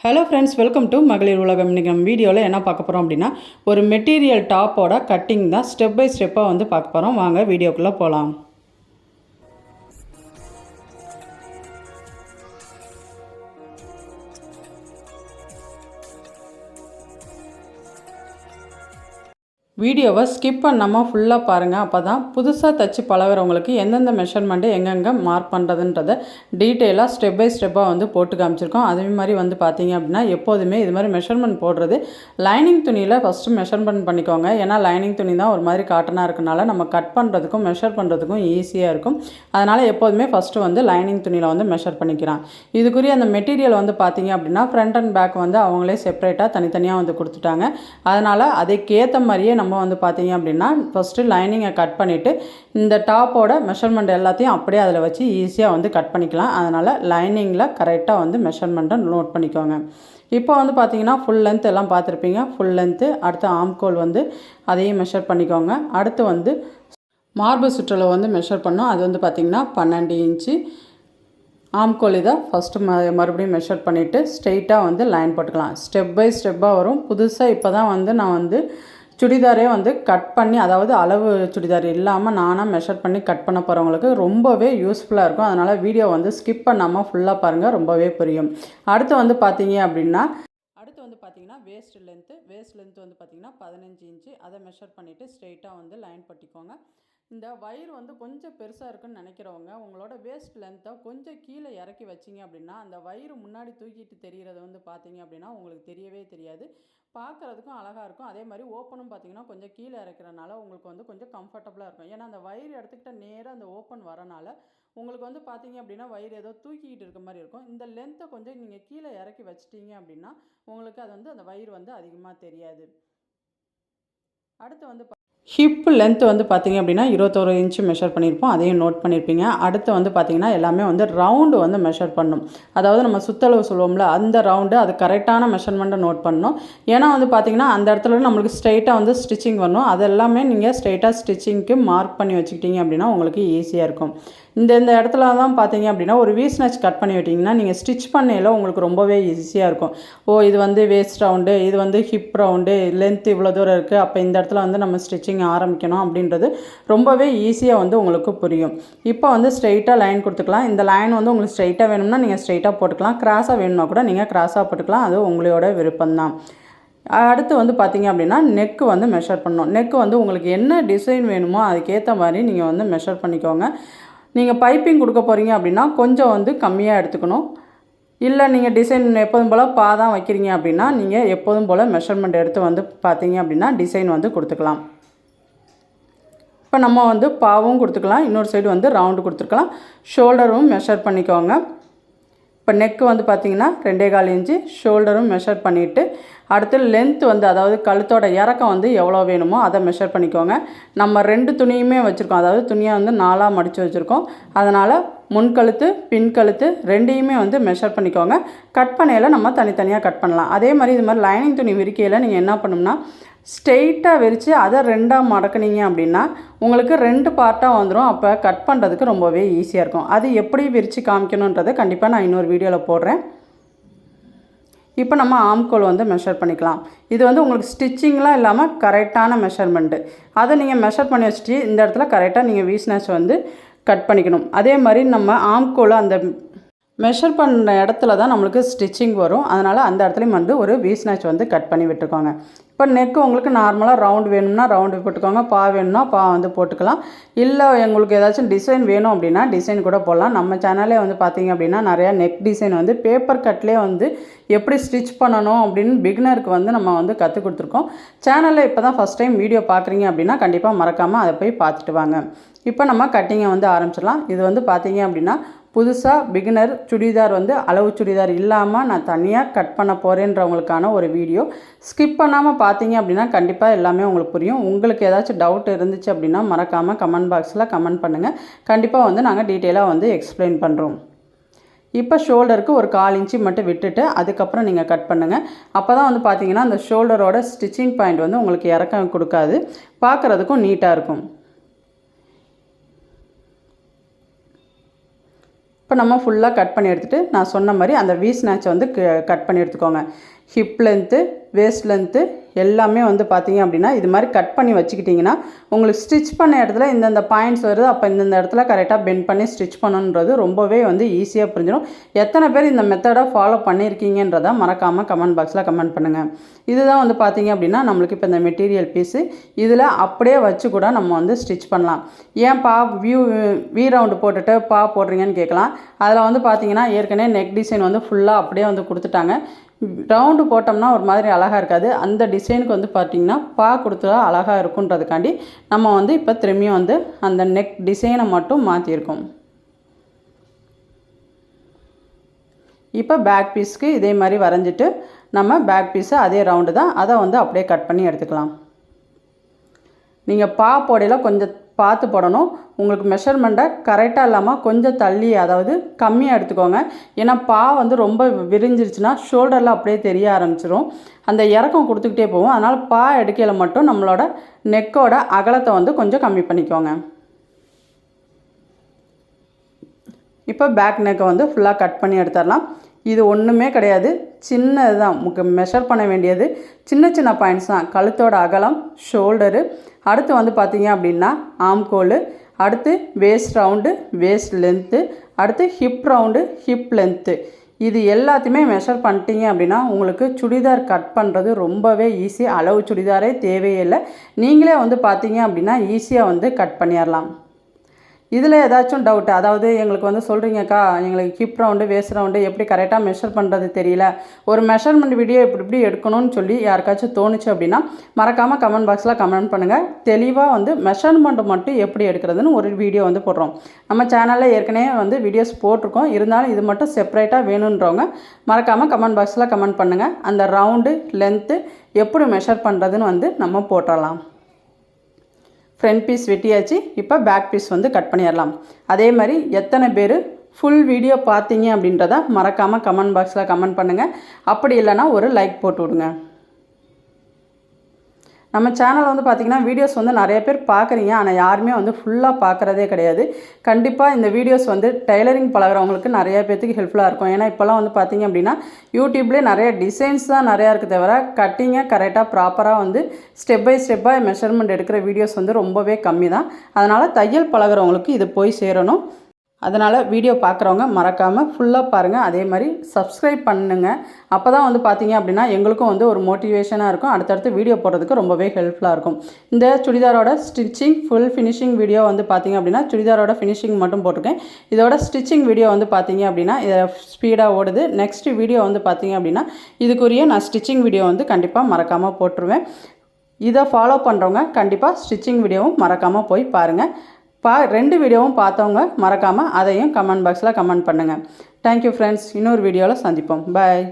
Hello friends, welcome to மகளிர் உலகம். இன்றைக்கி நம்ம வீடியோவில் என்ன பார்க்க போகிறோம் அப்படின்னா, ஒரு மெட்டீரியல் டாப்போட கட்டிங் தான் ஸ்டெப் பை ஸ்டெப்பாக வந்து பார்க்க போகிறோம். வாங்க வீடியோக்குள்ளே போகலாம். வீடியோவை ஸ்கிப் பண்ணாமல் ஃபுல்லாக பாருங்கள். அப்போ தான் புதுசாக தைச்சி பழகிறவங்களுக்கு எந்தெந்த மெஷர்மெண்ட்டு எங்கெங்கே மார்க் பண்ணுறதுன்றதை டீட்டெயிலாக ஸ்டெப் பை ஸ்டெப்பாக வந்து போட்டு காமிச்சிருக்கோம். அதே மாதிரி வந்து பார்த்தீங்க அப்படின்னா, எப்போதுமே இது மாதிரி மெஷர்மெண்ட் போடுறது லைனிங் துணியில் ஃபஸ்ட்டு மெஷர்மெண்ட் பண்ணிக்கோங்க. ஏன்னா லைனிங் துணி தான் ஒரு மாதிரி காட்டனாக இருக்கனால நம்ம கட் பண்ணுறதுக்கும் மெஷர் பண்ணுறதுக்கும் ஈஸியாக இருக்கும். அதனால் எப்போதுமே ஃபஸ்ட்டு வந்து லைனிங் துணியில் வந்து மெஷர் பண்ணிக்கிறான். இதுக்குரிய அந்த மெட்டீரியல் வந்து பார்த்தீங்க அப்படின்னா, ஃப்ரண்ட் அண்ட் பேக் வந்து அவங்களே செப்பரேட்டாக தனித்தனியாக வந்து கொடுத்துட்டாங்க. அதனால் அதுக்கேற்ற மாதிரியே நம்ம வந்து பார்த்தீங்க அப்படின்னா, ஃபஸ்ட்டு லைனிங்கை கட் பண்ணிவிட்டு இந்த டாப்போட மெஷர்மெண்ட் எல்லாத்தையும் அப்படியே அதில் வச்சு ஈஸியாக வந்து கட் பண்ணிக்கலாம். அதனால் லைனிங்கில் கரெக்டாக வந்து மெஷர்மெண்ட்டை நோட் பண்ணிக்கோங்க. இப்போ வந்து பார்த்தீங்கன்னா ஃபுல் லென்த் எல்லாம் பார்த்துருப்பீங்க. ஃபுல் லென்த்து, அடுத்து ஆம்கோல் வந்து அதையும் மெஷர் பண்ணிக்கோங்க. அடுத்து வந்து மார்பு சுற்றளவு வந்து மெஷர் பண்ணோம். அது வந்து பார்த்திங்கன்னா 12 இன்ச்சு. ஆம்கோல் இதை ஃபஸ்ட்டு மறுபடியும் மெஷர் பண்ணிவிட்டு ஸ்ட்ரெயிட்டாக வந்து லைன் போட்டுக்கலாம். ஸ்டெப் பை ஸ்டெப்பாக வரும். புதுசாக இப்போ தான் வந்து நான் வந்து சுடிதாரே வந்து கட் பண்ணி, அதாவது அளவு சுடிதார் இல்லாமல் நானாக மெஷர் பண்ணி கட் பண்ண போகிறவங்களுக்கு ரொம்பவே யூஸ்ஃபுல்லாக இருக்கும். அதனால் வீடியோ வந்து ஸ்கிப் பண்ணாமல் ஃபுல்லாக பாருங்கள், ரொம்பவே புரியும். அடுத்து வந்து பார்த்தீங்கன்னா வேஸ்ட் லென்த்து வந்து பார்த்திங்கன்னா 15 இன்ச்சு. அதை மெஷர் பண்ணிவிட்டு ஸ்ட்ரெயிட்டாக வந்து லைன் பட்டிக்கோங்க. இந்த வயிறு வந்து கொஞ்சம் பெருசாக இருக்குன்னு நினைக்கிறவங்க உங்களோட வேஸ்ட் லென்த்தை கொஞ்சம் கீழே இறக்கி வச்சிங்க அப்படின்னா, அந்த வயிறு முன்னாடி தூக்கிட்டு தெரிகிறது வந்து பார்த்தீங்க அப்படின்னா உங்களுக்கு தெரியவே தெரியாது. பார்க்குறதுக்கும் அழகாக இருக்கும். அதே மாதிரி ஓப்பனும் பார்த்திங்கன்னா கொஞ்சம் கீழே இறக்கிறனால உங்களுக்கு வந்து கொஞ்சம் கம்ஃபர்டபுளாக இருக்கும். ஏன்னா அந்த வயிறு எடுத்துக்கிட்ட நேராக அந்த ஓப்பன் வரனால உங்களுக்கு வந்து பார்த்தீங்க அப்படின்னா வயிறு ஏதோ தூக்கிக்கிட்டு இருக்க மாதிரி இருக்கும். இந்த லென்த்தை கொஞ்சம் நீங்கள் கீழே இறக்கி வச்சிட்டிங்க அப்படின்னா உங்களுக்கு அது வந்து அந்த வயிறு வந்து அதிகமாக தெரியாது. அடுத்து வந்து ஹிப் லென்த் வந்து பார்த்திங்க அப்படின்னா 21 இன்ச்சு மெஷர் பண்ணியிருப்போம். அதையும் நோட் பண்ணியிருப்பீங்க. அடுத்து வந்து பார்த்திங்கன்னா எல்லாமே வந்து ரவுண்டு வந்து மெஷர் பண்ணணும். அதாவது நம்ம சுத்தளவு சொல்லுவோம்ல, அந்த ரவுண்டு அது கரெக்டான மெஷர்மெண்ட்டை நோட் பண்ணணும். ஏன்னா வந்து பார்த்திங்கன்னா அந்த இடத்துல நம்மளுக்கு ஸ்ட்ரெயிட்டாக வந்து ஸ்டிச்சிங் வரணும். அது எல்லாமே நீங்கள் ஸ்ட்ரெயிட்டாக ஸ்டிச்சிங்க்கு மார்க் பண்ணி வச்சுக்கிட்டீங்க அப்படின்னா உங்களுக்கு ஈஸியாக இருக்கும். இந்த இடத்துல தான் பார்த்தீங்க அப்படின்னா ஒரு வீ ஸ்னச் கட் பண்ணி விட்டிங்கன்னா நீங்கள் ஸ்டிச் பண்ணையில் உங்களுக்கு ரொம்பவே ஈஸியாக இருக்கும். இது வந்து வேஸ்ட் ரவுண்டு, இது வந்து ஹிப் ரவுண்டு, லென்த் இவ்வளோ தூரம் இருக்குது, அப்போ இந்த இடத்துல வந்து நம்ம ஸ்டிச்சிங் ஆரம்பிக்கணும் அப்படின்றது ரொம்பவே ஈஸியாக வந்து உங்களுக்கு புரியும். இப்போ வந்து ஸ்ட்ரெயிட்டாக லைன் கொடுத்துக்கலாம். இந்த லைன் வந்து உங்களுக்கு ஸ்ட்ரெயிட்டாக வேணும்னா நீங்கள் ஸ்ட்ரெயிட்டாக போட்டுக்கலாம். கிராஸாக வேணும்னா கூட நீங்கள் கிராஸாக போட்டுக்கலாம். அது உங்களோட விருப்பம்தான். அடுத்து வந்து பார்த்திங்க அப்படின்னா நெக்கு வந்து மெஷர் பண்ணணும். நெக்கு வந்து உங்களுக்கு என்ன டிசைன் வேணுமோ அதுக்கேற்ற மாதிரி நீங்கள் வந்து மெஷர் பண்ணிக்கோங்க. நீங்கள் பைப்பிங் கொடுக்க போகிறீங்க அப்படின்னா கொஞ்சம் வந்து கம்மியாக எடுத்துக்கணும். இல்லை நீங்கள் டிசைன் எப்போதும் போல் பாதான் வைக்கிறீங்க அப்படின்னா நீங்கள் எப்போதும் போல் மெஷர்மெண்ட் எடுத்து வந்து பார்த்தீங்க அப்படின்னா டிசைன் வந்து கொடுத்துக்கலாம். இப்போ நம்ம வந்து பாவும் கொடுத்துக்கலாம், இன்னொரு சைடு வந்து ரவுண்டு கொடுத்துருக்கலாம். ஷோல்டரும் மெஷர் பண்ணிக்கோங்க. இப்போ நெக்கு வந்து பார்த்திங்கன்னா 2.25 இன்ச்சு, ஷோல்டரும் மெஷர் பண்ணிவிட்டு அடுத்து லென்த் வந்து அதாவது கழுத்தோட இறக்கம் வந்து எவ்வளோ வேணுமோ அதை மெஷர் பண்ணிக்கோங்க. நம்ம 2 துணியுமே வச்சுருக்கோம், அதாவது துணியை வந்து 4ஆக மடித்து வச்சுருக்கோம். அதனால் முன்கழுத்து பின்கழுத்து 2யுமே வந்து மெஷர் பண்ணிக்கோங்க. கட் பண்ணையில் நம்ம தனித்தனியாக கட் பண்ணலாம். அதே மாதிரி இது மாதிரி லைனிங் துணி விரிக்கையில் நீங்கள் என்ன பண்ணணும்னா ஸ்ட்ரெயிட்டாக விரித்து அதை 2ஆக மடக்குனீங்க அப்படின்னா உங்களுக்கு 2 பார்ட்டாக வந்துடும். அப்போ கட் பண்ணுறதுக்கு ரொம்பவே ஈஸியாக இருக்கும். அது எப்படி விரித்து காமிக்கணுன்றதை கண்டிப்பாக நான் இன்னொரு வீடியோவில் போடுறேன். இப்போ நம்ம ஆம்கோல் வந்து மெஷர் பண்ணிக்கலாம். இது வந்து உங்களுக்கு ஸ்டிச்சிங்லாம் இல்லாமல் கரெக்டான மெஷர்மெண்ட்டு. அதை நீங்கள் மெஷர் பண்ணி வச்சுட்டு இந்த இடத்துல கரெக்டாக நீங்கள் வீ ஸ்னச் வந்து கட் பண்ணிக்கணும். அதே மாதிரி நம்ம ஆம்கோல் அந்த மெஷர் பண்ண இடத்துல தான் நம்மளுக்கு ஸ்டிச்சிங் வரும். அதனால் அந்த இடத்துலையும் வந்து ஒரு வீ ஸ்னச் வந்து கட் பண்ணி விட்டுருக்கோங்க. இப்போ நெக்கு உங்களுக்கு நார்மலாக ரவுண்டு வேணும்னா ரவுண்டு போட்டுக்கோங்க, பா வேணும்னா பா வந்து போட்டுக்கலாம். இல்லை உங்களுக்கு ஏதாச்சும் டிசைன் வேணும் அப்படின்னா டிசைன் கூட போடலாம். நம்ம சேனலே வந்து பார்த்திங்க அப்படின்னா நிறையா நெக் டிசைன் வந்து பேப்பர் கட்லேயே வந்து எப்படி ஸ்டிச் பண்ணணும் அப்படின்னு பிகினருக்கு வந்து நம்ம வந்து கற்றுக் கொடுத்துருக்கோம். சேனலில் இப்போ தான் ஃபஸ்ட் டைம் வீடியோ பார்க்குறீங்க அப்படின்னா கண்டிப்பாக மறக்காமல் அதை போய் பார்த்துட்டு வாங்க. இப்போ நம்ம கட்டிங்கை வந்து ஆரம்பிச்சிடலாம். இது வந்து பார்த்திங்க அப்படின்னா புதுசாக பிகினர் சுடிதார் வந்து அளவு சுடிதார் இல்லாமல் நான் தனியாக கட் பண்ண போகிறேன்றவங்களுக்கான ஒரு வீடியோ. ஸ்கிப் பண்ணாமல் பார்த்தீங்க அப்படின்னா கண்டிப்பாக எல்லாமே உங்களுக்கு புரியும். உங்களுக்கு ஏதாச்சும் டவுட் இருந்துச்சு அப்படின்னா மறக்காமல் கமெண்ட் பாக்ஸில் கமெண்ட் பண்ணுங்கள். கண்டிப்பாக வந்து நாங்கள் டீட்டெயிலாக வந்து எக்ஸ்பிளைன் பண்ணுறோம். இப்போ ஷோல்டருக்கு ஒரு 1/4 இன்ச்சு மட்டும் விட்டுட்டு அதுக்கப்புறம் நீங்கள் கட் பண்ணுங்கள். அப்போ தான் வந்து பார்த்தீங்கன்னா அந்த ஷோல்டரோட ஸ்டிச்சிங் பாயிண்ட் வந்து உங்களுக்கு இறக்கம் கொடுக்காது, பார்க்குறதுக்கும் நீட்டாக இருக்கும். இப்போ நம்ம ஃபுல்லாக கட் பண்ணி எடுத்துகிட்டு நான் சொன்ன மாதிரி அந்த வி ஸ்நாட்சை வந்து கட் பண்ணி எடுத்துக்கோங்க. ஹிப் லென்த்து, வேஸ்ட் லென்த்து எல்லாமே வந்து பார்த்திங்க அப்படின்னா இது மாதிரி கட் பண்ணி வச்சுக்கிட்டிங்கன்னா உங்களுக்கு ஸ்டிச் பண்ண இடத்துல இந்தந்த பாயிண்ட்ஸ் வருது, அப்போ இந்தந்த இடத்துல கரெக்டாக பெண்ட் பண்ணி ஸ்டிச் பண்ணணுன்றது ரொம்பவே வந்து ஈஸியாக புரிஞ்சிடும். எத்தனை பேர் இந்த மெத்தடை ஃபாலோ பண்ணியிருக்கீங்கன்றதை மறக்காமல் கமெண்ட் பாக்ஸில் கமெண்ட் பண்ணுங்கள். இதுதான் வந்து பார்த்திங்க அப்படின்னா நம்மளுக்கு இப்போ இந்த மெட்டீரியல் பீஸு இதில் அப்படியே வச்சு கூட நம்ம வந்து ஸ்டிச் பண்ணலாம். ஏன் வி ரவுண்டு போட்டுட்டு போடுறீங்கன்னு கேட்கலாம். அதில் வந்து பார்த்திங்கன்னா ஏற்கனவே நெக் டிசைன் வந்து ஃபுல்லாக அப்படியே வந்து கொடுத்துட்டாங்க. ரவுண்டு போட்டோம்னா ஒரு மாதிரி அழகாக இருக்காது. அந்த டிசைனுக்கு வந்து பார்த்திங்கன்னா கொடுத்தா அழகாக இருக்குன்றதுக்காண்டி நம்ம வந்து இப்போ திரும்பியும் வந்து அந்த நெக் டிசைனை மட்டும் மாற்றிருக்கோம். இப்போ பேக் பீஸ்க்கு இதே மாதிரி வரைஞ்சிட்டு நம்ம பேக் பீஸை அதே ரவுண்டு தான், அதை வந்து அப்படியே கட் பண்ணி எடுத்துக்கலாம். நீங்கள் போடையில் கொஞ்சம் பார்த்து போடணும். உங்களுக்கு மெஷர்மெண்ட்டை கரெக்டாக இல்லாமல் கொஞ்சம் தள்ளி, அதாவது கம்மியாக எடுத்துக்கோங்க. ஏன்னா வந்து ரொம்ப விரிஞ்சிருச்சுன்னா ஷோல்டரில் அப்படியே தெரிய ஆரம்பிச்சிடும். அந்த இறக்கம் கொடுத்துக்கிட்டே போகும். அதனால் எடுக்கையில் மட்டும் நம்மளோட நெக்கோட அகலத்தை வந்து கொஞ்சம் கம்மி பண்ணிக்கோங்க. இப்போ பேக் நெக்கை வந்து ஃபுல்லாக கட் பண்ணி எடுத்துடலாம். இது ஒன்றுமே கிடையாது, சின்னது தான். மெஷர் பண்ண வேண்டியது சின்ன சின்ன பாயிண்ட்ஸ் தான். கழுத்தோட அகலம், ஷோல்டரு, அடுத்து வந்து பார்த்திங்க அப்படின்னா ஆம்கோலு, அடுத்து வேஸ்ட் ரவுண்டு, வேஸ்ட் லென்த்து, அடுத்து ஹிப் ரவுண்டு, ஹிப் லென்த்து. இது எல்லாத்தையுமே மெஷர் பண்ணிட்டீங்க அப்படின்னா உங்களுக்கு சுடிதார் கட் பண்ணுறது ரொம்பவே ஈஸி. அளவு சுடிதாரே தேவையே இல்லை. நீங்களே வந்து பார்த்தீங்க அப்படின்னா ஈஸியாக வந்து கட் பண்ணிடலாம். இதில் ஏதாச்சும் டவுட்டு, அதாவது எங்களுக்கு வந்து சொல்கிறீங்கக்கா எங்களுக்கு ஹிப் ரவுண்டு, வேஸ்ட் ரவுண்டு எப்படி கரெக்டாக மெஷர் பண்ணுறது தெரியல, ஒரு மெஷர்மெண்ட் வீடியோ இப்படி எடுக்கணும்னு சொல்லி யாருக்காச்சும் தோணுச்சு அப்படின்னா மறக்காமல் கமெண்ட் பாக்ஸில் கமெண்ட் பண்ணுங்கள். தெளிவாக வந்து மெஷர்மெண்ட் மட்டும் எப்படி எடுக்கிறதுன்னு ஒரு வீடியோ வந்து போடுறோம். நம்ம சேனலில் ஏற்கனவே வந்து வீடியோஸ் போட்டிருக்கோம். இருந்தாலும் இது மட்டும் செப்பரேட்டாக வேணுன்றவங்க மறக்காமல் கமெண்ட் பாக்ஸில் கமெண்ட் பண்ணுங்கள். அந்த ரவுண்டு லென்த்து எப்படி மெஷர் பண்ணுறதுன்னு வந்து நம்ம போட்டுடலாம். ஃப்ரண்ட் பீஸ் வெட்டியாச்சு. இப்போ பேக் பீஸ் வந்து கட் பண்ணிடலாம். அதே மாதிரி எத்தனை பேர் ஃபுல் வீடியோ பார்த்தீங்க அப்படின்றத மறக்காமல் கமெண்ட் பாக்ஸில் கமெண்ட் பண்ணுங்கள். அப்படி இல்லைனா ஒரு லைக் போட்டு விடுங்க. நம்ம சேனல் வந்து பார்த்திங்கன்னா வீடியோஸ் வந்து நிறைய பேர் பார்க்குறீங்க, ஆனால் யாருமே வந்து ஃபுல்லாக பார்க்குறதே கிடையாது. கண்டிப்பாக இந்த வீடியோஸ் வந்து டைலரிங் பழகிறவங்களுக்கு நிறைய பேர்த்துக்கு ஹெல்ப்ஃபுல்லாக இருக்கும். ஏன்னா இப்போல்லாம் வந்து பார்த்திங்க அப்படின்னா யூடியூப்லேயே நிறைய டிசைன்ஸ் தான் நிறையா இருக்குது, தவிர கட்டிங்கை கரெக்டாக ப்ராப்பராக வந்து ஸ்டெப் பை ஸ்டெப்பாக மெஷர்மெண்ட் எடுக்கிற வீடியோஸ் வந்து ரொம்பவே கம்மி தான். அதனால் தையல் பழகிறவங்களுக்கு இது போய் சேரணும். அதனால் வீடியோ பார்க்குறவங்க மறக்காமல் ஃபுல்லாக பாருங்கள். அதே மாதிரி சப்ஸ்கிரைப் பண்ணுங்கள். அப்போ தான் வந்து பார்த்திங்க அப்படின்னா எங்களுக்கும் வந்து ஒரு மோட்டிவேஷனாக இருக்கும். அடுத்தடுத்து வீடியோ போடுறதுக்கு ரொம்பவே ஹெல்ப்ஃபுல்லாக இருக்கும். இந்த சுடிதாரோட ஸ்டிச்சிங் ஃபுல் ஃபினிஷிங் வீடியோ வந்து பார்த்திங்க அப்படின்னா சுடிதாரோட ஃபினிஷிங் மட்டும் போட்டிருக்கேன். இதோட ஸ்டிச்சிங் வீடியோ வந்து பார்த்திங்க அப்படின்னா இதை ஸ்பீடாக ஓடுது. நெக்ஸ்ட் வீடியோ வந்து பார்த்திங்க அப்படின்னா இதுக்குரிய நான் ஸ்டிச்சிங் வீடியோ வந்து கண்டிப்பாக மறக்காமல் போட்டுருவேன். இதை ஃபாலோ பண்ணுறவங்க கண்டிப்பாக ஸ்டிச்சிங் வீடியோவும் மறக்காமல் போய் பாருங்கள். 2 வீடியோவும் பார்த்தவங்க மறக்காமல் அதையும் கமெண்ட் பாக்ஸில் கமெண்ட் பண்ணுங்கள். Thank you friends. இன்னொரு வீடியோவில் சந்திப்போம். பாய்.